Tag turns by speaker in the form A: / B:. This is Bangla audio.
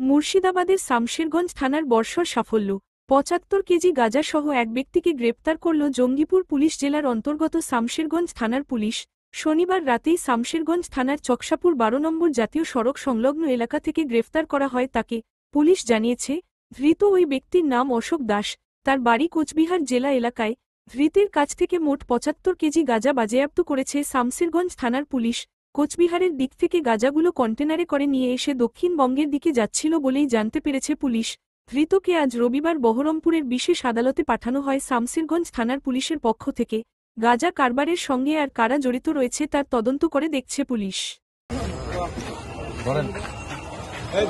A: মুর্শিদাবাদের শামশেরগঞ্জ থানার বর্ষর সাফল্য ৭৫ কেজি গাঁজাসহ এক ব্যক্তিকে গ্রেপ্তার করল জঙ্গিপুর পুলিশ। জেলার অন্তর্গত শামশেরগঞ্জ থানার পুলিশ শনিবার রাতেই শামশেরগঞ্জ থানার চকসাপুর ১২ নম্বর জাতীয় সড়ক সংলগ্ন এলাকা থেকে গ্রেফতার করা হয় তাকে। পুলিশ জানিয়েছে, ধৃত ওই ব্যক্তির নাম অশোক দাস, তার বাড়ি কোচবিহার জেলা এলাকায়। ধৃতের কাছ থেকে মোট ৭৫ কেজি গাঁজা বাজেয়াপ্ত করেছে শামশেরগঞ্জ থানার পুলিশ। কোচবিহারের দিক থেকে গাঁজাগুলো কন্টেনারে করে নিয়ে এসে দক্ষিণবঙ্গের দিকে যাচ্ছিল বলেই জানতে পেরেছে পুলিশ। ধৃতকে আজ রবিবার বহরমপুরের বিশেষ আদালতে পাঠানো হয় শামশেরগঞ্জ থানার পুলিশের পক্ষ থেকে। গাঁজা কারবারের সঙ্গে আর কারা জড়িত রয়েছে তার তদন্ত করে দেখছে পুলিশ।
B: এই